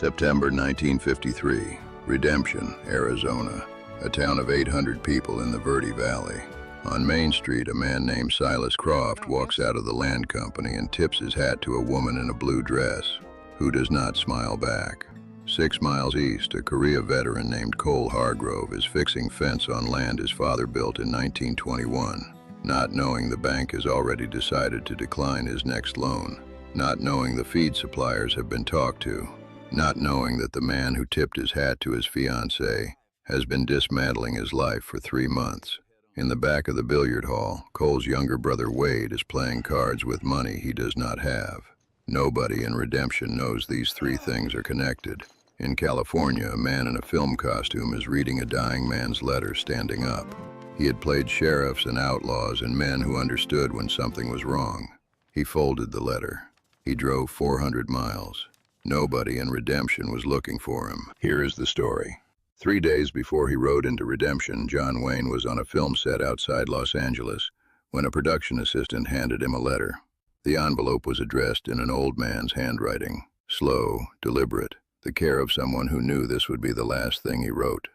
September 1953, Redemption, Arizona, a town of 800 people in the Verde Valley. On Main Street, a man named Silas Croft walks out of the land company and tips his hat to a woman in a blue dress, who does not smile back. 6 miles east, a Korea veteran named Cole Hargrove is fixing fence on land his father built in 1921, not knowing the bank has already decided to decline his next loan, not knowing the feed suppliers have been talked to, not knowing that the man who tipped his hat to his fiancée has been dismantling his life for 3 months. In the back of the billiard hall, Cole's younger brother Wade is playing cards with money he does not have. Nobody in Redemption knows these 3 things are connected. In California, a man in a film costume is reading a dying man's letter standing up. He had played sheriffs and outlaws and men who understood when something was wrong. He folded the letter. He drove 400 miles. Nobody in Redemption was looking for him. Here is the story. 3 days before he rode into Redemption, John Wayne was on a film set outside Los Angeles when a production assistant handed him a letter. The envelope was addressed in an old man's handwriting, slow, deliberate, the care of someone who knew this would be the last thing he wrote.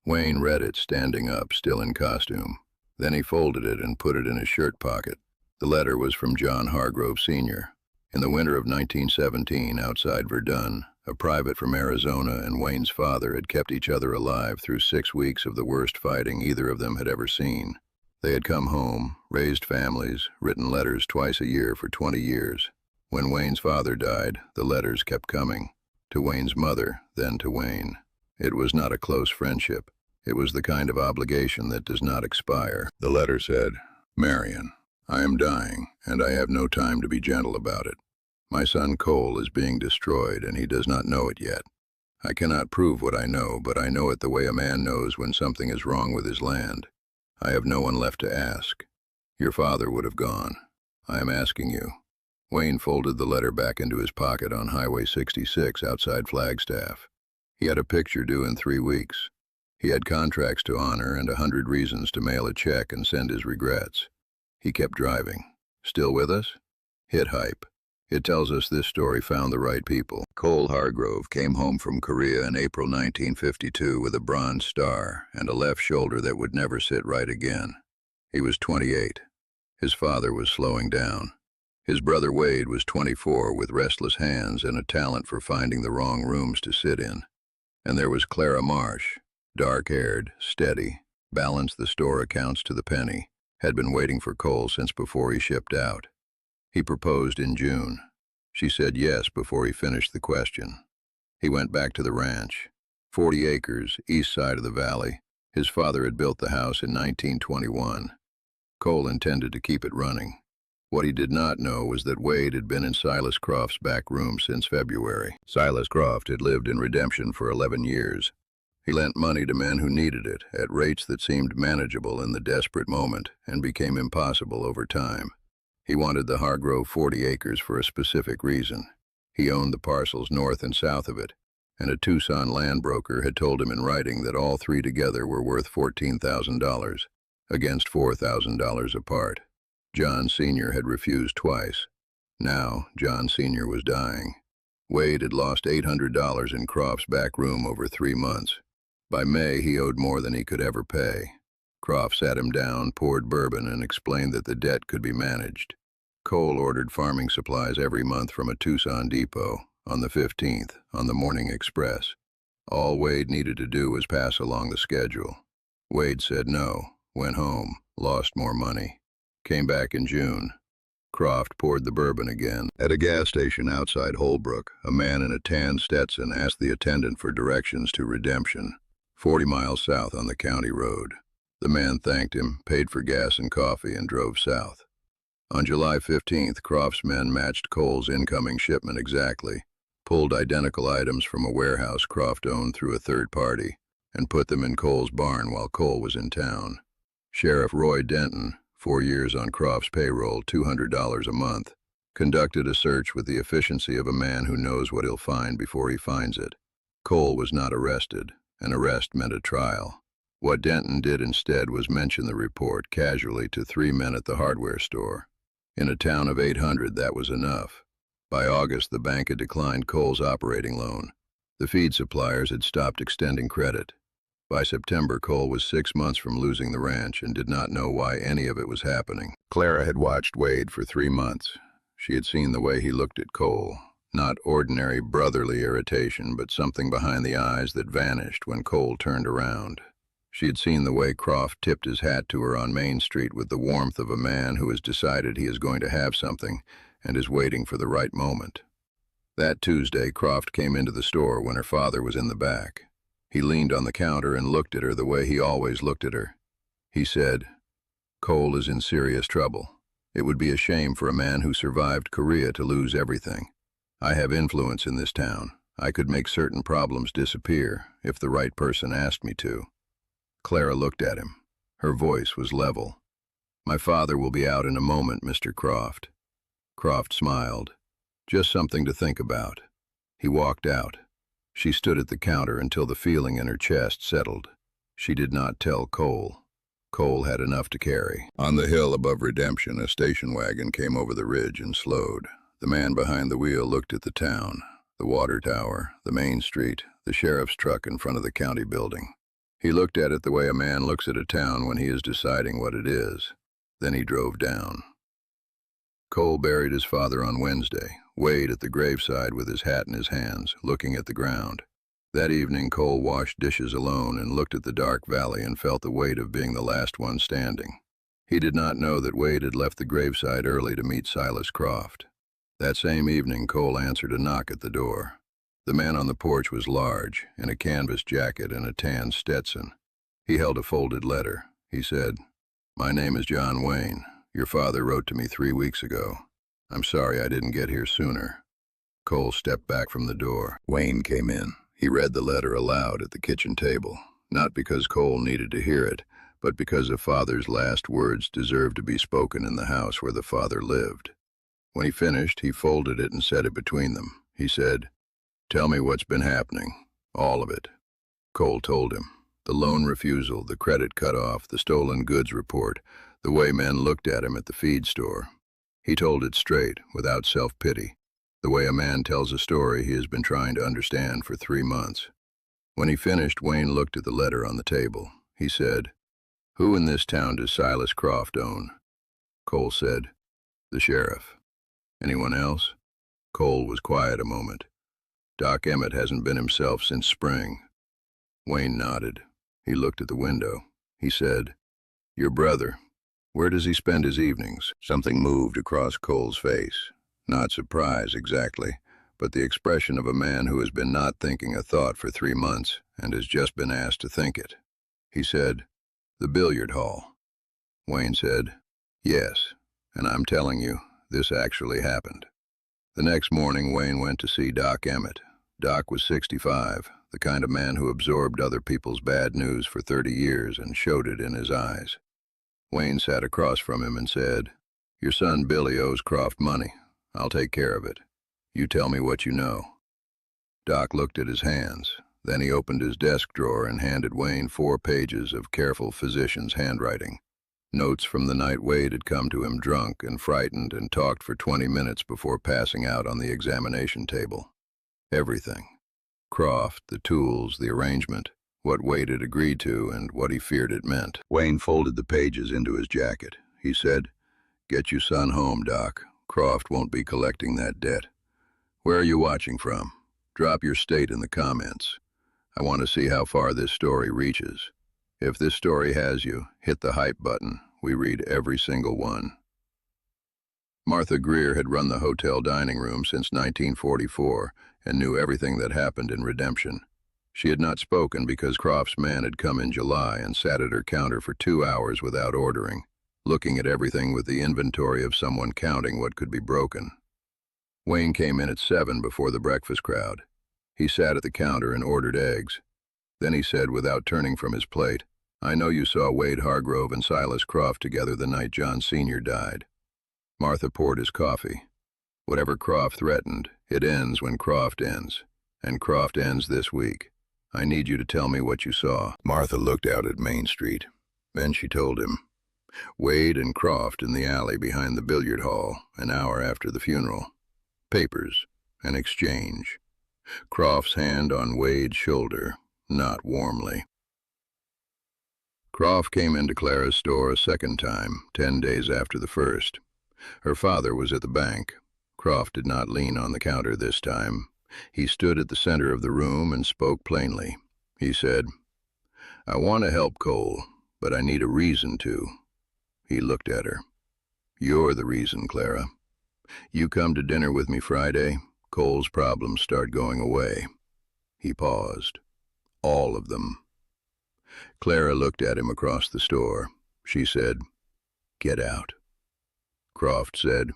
Wayne read it standing up, still in costume. Then he folded it and put it in his shirt pocket. The letter was from John Hargrove Senior. In the winter of 1917, outside Verdun, a private from Arizona and Wayne's father had kept each other alive through 6 weeks of the worst fighting either of them had ever seen. They had come home, raised families, written letters twice a year for 20 years. When Wayne's father died, the letters kept coming. To Wayne's mother, then to Wayne. It was not a close friendship. It was the kind of obligation that does not expire. The letter said, "Marion, I am dying, and I have no time to be gentle about it. My son Cole is being destroyed, and he does not know it yet. I cannot prove what I know, but I know it the way a man knows when something is wrong with his land. I have no one left to ask. Your father would have gone. I am asking you." Wayne folded the letter back into his pocket on Highway 66 outside Flagstaff. He had a picture due in 3 weeks. He had contracts to honor and 100 reasons to mail a check and send his regrets. He kept driving. Still with us? Hit hype. It tells us this story found the right people. Cole Hargrove came home from Korea in April 1952 with a Bronze Star and a left shoulder that would never sit right again. He was 28. His father was slowing down. His brother Wade was 24 with restless hands and a talent for finding the wrong rooms to sit in. And there was Clara Marsh, dark-haired, steady, balanced the store accounts to the penny, had been waiting for Cole since before he shipped out. He proposed in June. She said yes before he finished the question. He went back to the ranch, 40 acres, east side of the valley. His father had built the house in 1921. Cole intended to keep it running. What he did not know was that Wade had been in Silas Croft's back room since February. Silas Croft had lived in Redemption for 11 years. He lent money to men who needed it at rates that seemed manageable in the desperate moment and became impossible over time. He wanted the Hargrove 40 acres for a specific reason. He owned the parcels north and south of it, and a Tucson land broker had told him in writing that all 3 together were worth $14,000, against $4,000 apart. John Sr. had refused twice. Now, John Sr. was dying. Wade had lost $800 in Croft's back room over 3 months. By May, he owed more than he could ever pay. Croft sat him down, poured bourbon, and explained that the debt could be managed. Cole ordered farming supplies every month from a Tucson depot, on the 15th, on the Morning Express. All Wade needed to do was pass along the schedule. Wade said no, went home, lost more money. Came back in June. Croft poured the bourbon again. At a gas station outside Holbrook, a man in a tan Stetson asked the attendant for directions to Redemption, 40 miles south on the county road. The man thanked him, paid for gas and coffee, and drove south. On July 15th, Croft's men matched Cole's incoming shipment exactly, pulled identical items from a warehouse Croft owned through a third party, and put them in Cole's barn while Cole was in town. Sheriff Roy Denton, 4 years on Croft's payroll, $200 a month, conducted a search with the efficiency of a man who knows what he'll find before he finds it. Cole was not arrested. An arrest meant a trial. What Denton did instead was mention the report casually to 3 men at the hardware store. In a town of 800, that was enough. By August, the bank had declined Cole's operating loan. The feed suppliers had stopped extending credit. By September, Cole was 6 months from losing the ranch and did not know why any of it was happening. Clara had watched Wade for 3 months. She had seen the way he looked at Cole. Not ordinary brotherly irritation, but something behind the eyes that vanished when Cole turned around. She had seen the way Croft tipped his hat to her on Main Street with the warmth of a man who has decided he is going to have something and is waiting for the right moment. That Tuesday, Croft came into the store when her father was in the back. He leaned on the counter and looked at her the way he always looked at her. He said, "Cole is in serious trouble. It would be a shame for a man who survived Korea to lose everything. I have influence in this town. I could make certain problems disappear if the right person asked me to." Clara looked at him. Her voice was level. "My father will be out in a moment, Mr. Croft." Croft smiled. "Just something to think about." He walked out. She stood at the counter until the feeling in her chest settled. She did not tell Cole. Cole had enough to carry. On the hill above Redemption, a station wagon came over the ridge and slowed. The man behind the wheel looked at the town, the water tower, the main street, the sheriff's truck in front of the county building. He looked at it the way a man looks at a town when he is deciding what it is. Then he drove down. Cole buried his father on Wednesday, Wade at the graveside with his hat in his hands, looking at the ground. That evening, Cole washed dishes alone and looked at the dark valley and felt the weight of being the last one standing. He did not know that Wade had left the graveside early to meet Silas Croft. That same evening, Cole answered a knock at the door. The man on the porch was large, in a canvas jacket and a tan Stetson. He held a folded letter. He said, "My name is John Wayne. Your father wrote to me 3 weeks ago. I'm sorry I didn't get here sooner." Cole stepped back from the door. Wayne came in. He read the letter aloud at the kitchen table, not because Cole needed to hear it, but because a father's last words deserved to be spoken in the house where the father lived. When he finished, he folded it and set it between them. He said, "Tell me what's been happening. All of it." Cole told him. The loan refusal, the credit cut off, the stolen goods report, the way men looked at him at the feed store. He told it straight, without self-pity, the way a man tells a story he has been trying to understand for 3 months. When he finished, Wayne looked at the letter on the table. He said, "Who in this town does Silas Croft own?" Cole said, "The sheriff." "Anyone else?" Cole was quiet a moment. "Doc Emmett hasn't been himself since spring." Wayne nodded. He looked at the window. He said, "Your brother, where does he spend his evenings?" Something moved across Cole's face. Not surprise exactly, but the expression of a man who has been not thinking a thought for 3 months and has just been asked to think it. He said, "The billiard hall." Wayne said, "Yes, and I'm telling you, this actually happened." The next morning, Wayne went to see Doc Emmett. Doc was 65, the kind of man who absorbed other people's bad news for 30 years and showed it in his eyes. Wayne sat across from him and said, "Your son Billy owes Croft money. I'll take care of it. You tell me what you know." Doc looked at his hands. Then he opened his desk drawer and handed Wayne 4 pages of careful physician's handwriting. Notes from the night Wade had come to him drunk and frightened and talked for 20 minutes before passing out on the examination table. Everything. Croft, the tools, the arrangement, what Wade had agreed to and what he feared it meant. Wayne folded the pages into his jacket. He said, "Get your son home, Doc. Croft won't be collecting that debt. Where are you watching from? Drop your state in the comments. I want to see how far this story reaches. If this story has you, hit the hype button. We read every single one." Martha Greer had run the hotel dining room since 1944 and knew everything that happened in Redemption. She had not spoken because Croft's man had come in July and sat at her counter for 2 hours without ordering, looking at everything with the inventory of someone counting what could be broken. Wayne came in at 7 before the breakfast crowd. He sat at the counter and ordered eggs. Then he said, without turning from his plate, "I know you saw Wade Hargrove and Silas Croft together the night John Senior died." Martha poured his coffee. "Whatever Croft threatened, it ends when Croft ends. And Croft ends this week. I need you to tell me what you saw." Martha looked out at Main Street. Then she told him. Wade and Croft in the alley behind the billiard hall, an hour after the funeral. Papers. An exchange. Croft's hand on Wade's shoulder, not warmly. Croft came into Clara's store a second time, 10 days after the first. Her father was at the bank. Croft did not lean on the counter this time. He stood at the center of the room and spoke plainly. He said, "I want to help Cole, but I need a reason to." He looked at her. "You're the reason, Clara. You come to dinner with me Friday, Cole's problems start going away." He paused. "All of them." Clara looked at him across the store. She said, "Get out." Croft said,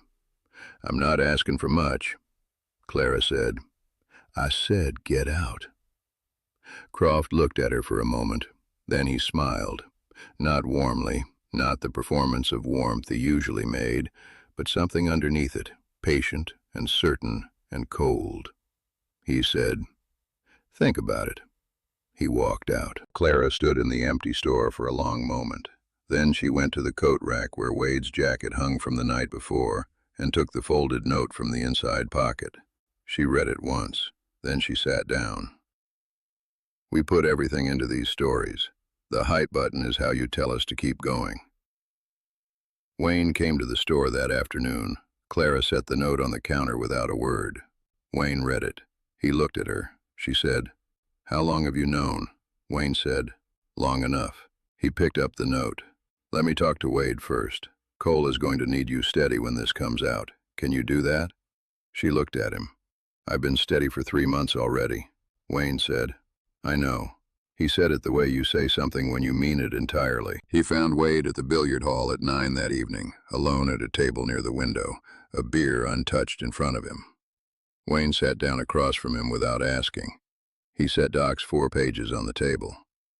"I'm not asking for much." Clara said, "I said get out." Croft looked at her for a moment. Then he smiled. Not warmly, not the performance of warmth he usually made, but something underneath it, patient and certain and cold. He said, "Think about it." He walked out. Clara stood in the empty store for a long moment. Then she went to the coat rack where Wade's jacket hung from the night before and took the folded note from the inside pocket. She read it once. Then she sat down. "We put everything into these stories. The height button is how you tell us to keep going." Wayne came to the store that afternoon. Clara set the note on the counter without a word. Wayne read it. He looked at her. She said, "How long have you known?" Wayne said, "Long enough." He picked up the note. "Let me talk to Wade first. Cole is going to need you steady when this comes out. Can you do that?" She looked at him. "I've been steady for 3 months already." Wayne said, "I know." He said it the way you say something when you mean it entirely. He found Wade at the billiard hall at 9 that evening, alone at a table near the window, a beer untouched in front of him. Wayne sat down across from him without asking. He set Doc's 4 pages on the table.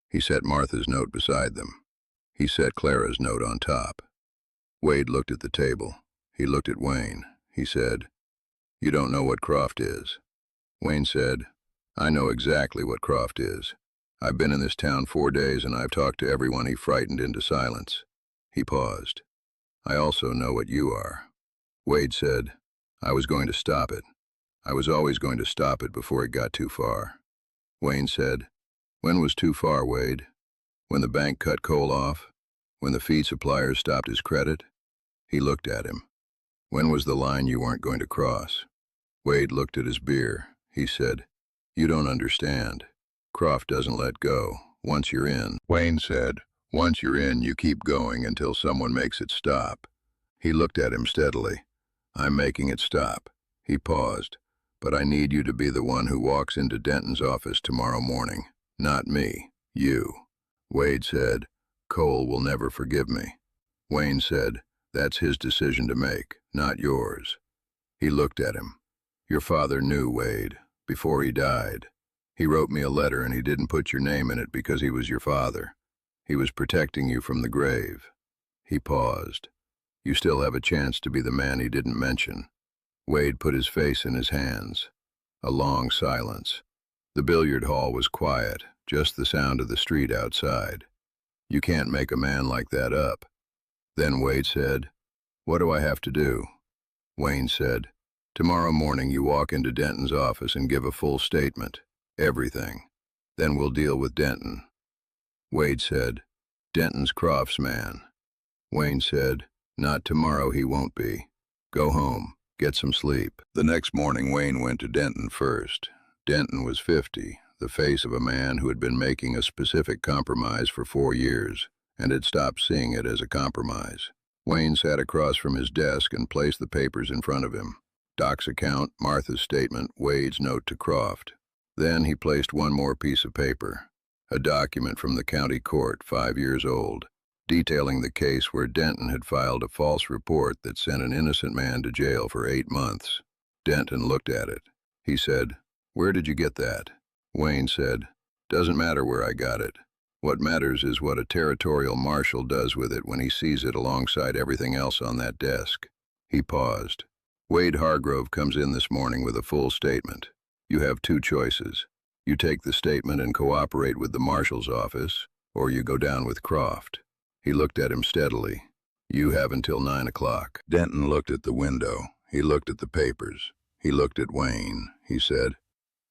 He set Martha's note beside them. He set Clara's note on top. Wade looked at the table. He looked at Wayne. He said, "You don't know what Croft is." Wayne said, "I know exactly what Croft is. I've been in this town 4 days and I've talked to everyone he frightened into silence." He paused. "I also know what you are." Wade said, "I was going to stop it. I was always going to stop it before it got too far." Wayne said, "When was too far, Wade? When the bank cut Cole off? When the feed suppliers stopped his credit?" He looked at him. "When was the line you weren't going to cross?" Wade looked at his beer. He said, "You don't understand. Croft doesn't let go. Once you're in." Wayne said, "Once you're in, you keep going until someone makes it stop." He looked at him steadily. "I'm making it stop." He paused. "But I need you to be the one who walks into Denton's office tomorrow morning. Not me. You." Wade said, "Cole will never forgive me." Wayne said, "That's his decision to make, not yours." He looked at him. "Your father knew, Wade, before he died. He wrote me a letter and he didn't put your name in it because he was your father. He was protecting you from the grave." He paused. "You still have a chance to be the man he didn't mention." Wade put his face in his hands. A long silence. The billiard hall was quiet, just the sound of the street outside. "You can't make a man like that up." Then Wade said, "What do I have to do?" Wayne said, "Tomorrow morning you walk into Denton's office and give a full statement. Everything. Then we'll deal with Denton." Wade said, "Denton's Croft's man." Wayne said, "Not tomorrow, he won't be. Go home. Get some sleep." The next morning Wayne went to Denton first. Denton was 50, the face of a man who had been making a specific compromise for 4 years, and had stopped seeing it as a compromise. Wayne sat across from his desk and placed the papers in front of him. Doc's account, Martha's statement, Wade's note to Croft. Then he placed one more piece of paper, a document from the county court, 5 years old, detailing the case where Denton had filed a false report that sent an innocent man to jail for 8 months. Denton looked at it. He said, "Where did you get that?" Wayne said, "Doesn't matter where I got it. What matters is what a territorial marshal does with it when he sees it alongside everything else on that desk." He paused. "Wade Hargrove comes in this morning with a full statement. You have 2 choices. You take the statement and cooperate with the marshal's office, or you go down with Croft." He looked at him steadily. "You have until 9 o'clock. Denton looked at the window. He looked at the papers. He looked at Wayne. He said,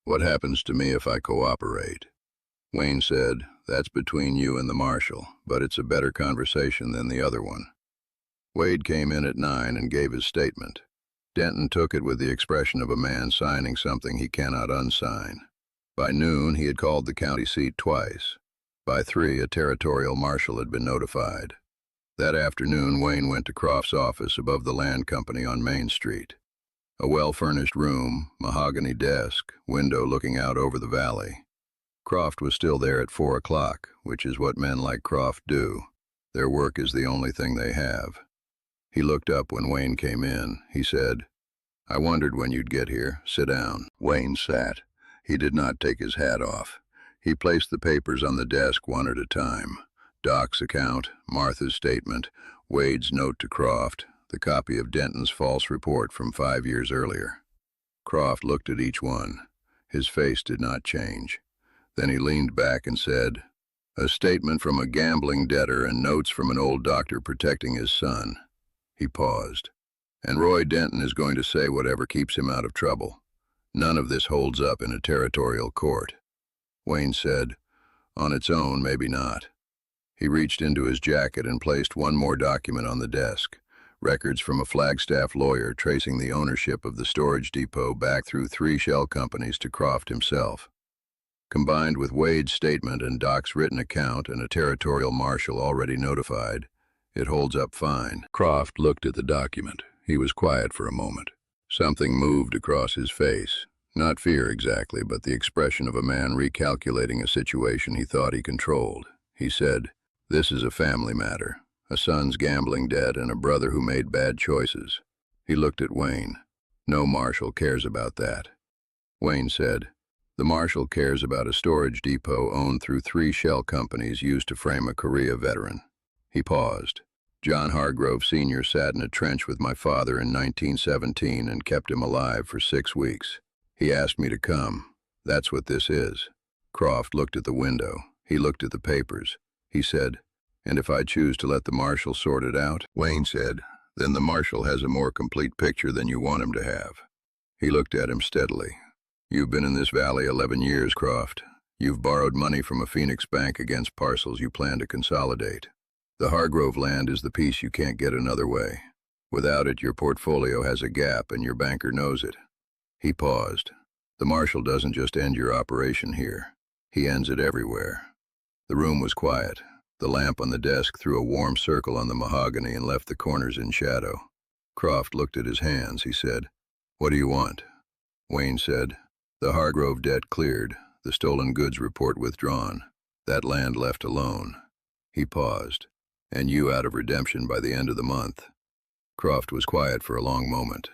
What happens to me if I cooperate? Wayne said, that's between you and the marshal, but it's a better conversation than the other one. Wade came in at 9 and gave his statement. Denton took it with the expression of a man signing something he cannot unsign. By noon, he had called the county seat twice. By 3, a territorial marshal had been notified. That afternoon, Wayne went to Croft's office above the land company on Main Street. A well-furnished room, mahogany desk, window looking out over the valley. Croft was still there at 4 o'clock, which is what men like Croft do. Their work is the only thing they have. He looked up when Wayne came in. He said, I wondered when you'd get here. Sit down. Wayne sat. He did not take his hat off. He placed the papers on the desk one at a time. Doc's account, Martha's statement, Wade's note to Croft, the copy of Denton's false report from 5 years earlier. Croft looked at each one. His face did not change. Then he leaned back and said, a statement from a gambling debtor and notes from an old doctor protecting his son. He paused. And Roy Denton is going to say whatever keeps him out of trouble. None of this holds up in a territorial court. Wayne said, on its own, maybe not. He reached into his jacket and placed one more document on the desk. Records from a Flagstaff lawyer tracing the ownership of the storage depot back through 3 shell companies to Croft himself. Combined with Wade's statement and Doc's written account and a territorial marshal already notified, it holds up fine. Croft looked at the document. He was quiet for a moment. Something moved across his face. Not fear exactly, but the expression of a man recalculating a situation he thought he controlled. He said, this is a family matter. A son's gambling debt and a brother who made bad choices. He looked at Wayne. No marshal cares about that. Wayne said, the marshal cares about a storage depot owned through 3 shell companies used to frame a Korea veteran. He paused. John Hargrove Senior sat in a trench with my father in 1917 and kept him alive for 6 weeks. He asked me to come. That's what this is. Croft looked at the window. He looked at the papers. He said, and if I choose to let the marshal sort it out? Wayne said, then the marshal has a more complete picture than you want him to have. He looked at him steadily. You've been in this valley 11 years, Croft. You've borrowed money from a Phoenix bank against parcels you plan to consolidate. The Hargrove land is the piece you can't get another way. Without it, your portfolio has a gap and your banker knows it. He paused. The marshal doesn't just end your operation here. He ends it everywhere. The room was quiet. The lamp on the desk threw a warm circle on the mahogany and left the corners in shadow. Croft looked at his hands. He said, what do you want? Wayne said, the Hargrove debt cleared, the stolen goods report withdrawn, that land left alone. He paused. And you out of redemption by the end of the month. Croft was quiet for a long moment.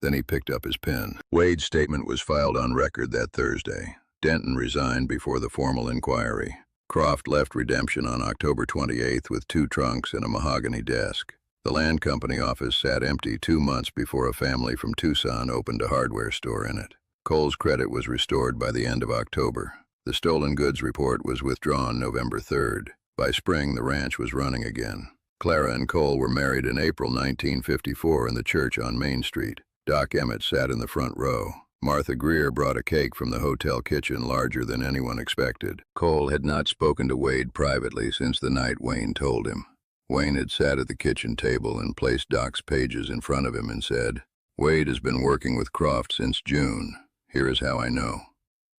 Then he picked up his pen. Wade's statement was filed on record that Thursday. Denton resigned before the formal inquiry. Croft left redemption on October 28th with 2 trunks and a mahogany desk. The land company office sat empty 2 months before a family from Tucson opened a hardware store in it. Cole's credit was restored by the end of October. The stolen goods report was withdrawn November 3rd. By spring, the ranch was running again. Clara and Cole were married in April 1954 in the church on Main Street. Doc Emmett sat in the front row. Martha Greer brought a cake from the hotel kitchen larger than anyone expected. Cole had not spoken to Wade privately since the night Wayne told him. Wayne had sat at the kitchen table and placed Doc's pages in front of him and said, Wade has been working with Croft since June. Here is how I know.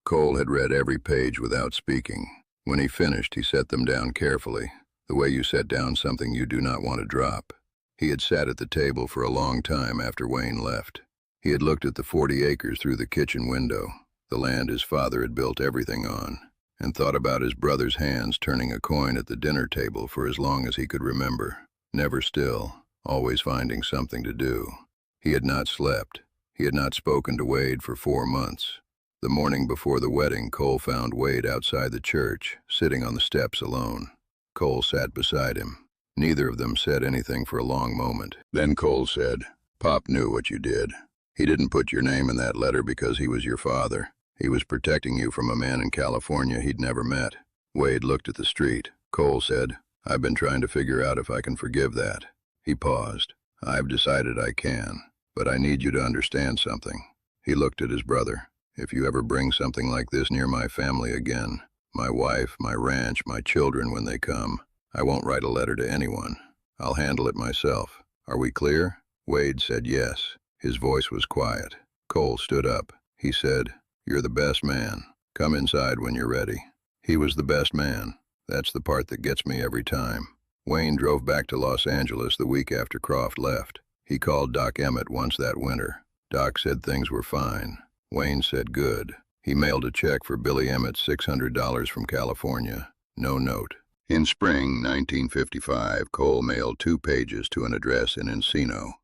Cole had read every page without speaking. When he finished, he set them down carefully, the way you set down something you do not want to drop. He had sat at the table for a long time after Wayne left. He had looked at the 40 acres through the kitchen window, the land his father had built everything on, and thought about his brother's hands turning a coin at the dinner table for as long as he could remember. Never still, always finding something to do. He had not slept. He had not spoken to Wade for 4 months. The morning before the wedding, Cole found Wade outside the church, sitting on the steps alone. Cole sat beside him. Neither of them said anything for a long moment. Then Cole said, Pop knew what you did. He didn't put your name in that letter because he was your father. He was protecting you from a man in California he'd never met. Wade looked at the street. Cole said, I've been trying to figure out if I can forgive that. He paused. I've decided I can, but I need you to understand something. He looked at his brother. If you ever bring something like this near my family again, my wife, my ranch, my children when they come, I won't write a letter to anyone. I'll handle it myself. Are we clear? Wade said yes. His voice was quiet. Cole stood up. He said, "You're the best man. Come inside when you're ready." He was the best man. That's the part that gets me every time. Wayne drove back to Los Angeles the week after Croft left. He called Doc Emmett once that winter. Doc said things were fine. Wayne said good. He mailed a check for Billy Emmett $600 from California. No note. In spring 1955, Cole mailed 2 pages to an address in Encino.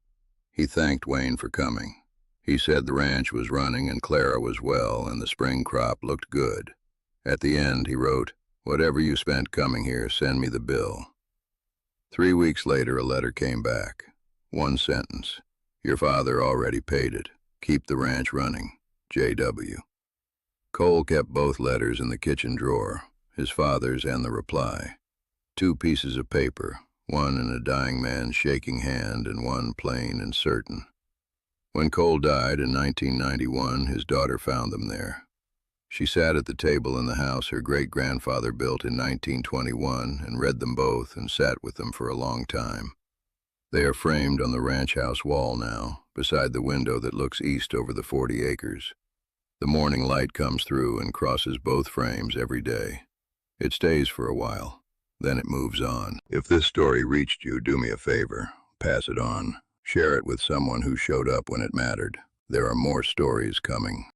He thanked Wayne for coming. He said the ranch was running and Clara was well and the spring crop looked good. At the end, he wrote, "Whatever you spent coming here, send me the bill." 3 weeks later, a letter came back. 1 sentence. "Your father already paid it. Keep the ranch running. J.W." Cole kept both letters in the kitchen drawer, his father's and the reply. 2 pieces of paper, one in a dying man's shaking hand and one plain and certain. When Cole died in 1991, his daughter found them there. She sat at the table in the house her great-grandfather built in 1921 and read them both and sat with them for a long time. They are framed on the ranch house wall now, beside the window that looks east over the 40 acres. The morning light comes through and crosses both frames every day. It stays for a while, then it moves on. If this story reached you, do me a favor, pass it on. Share it with someone who showed up when it mattered. There are more stories coming.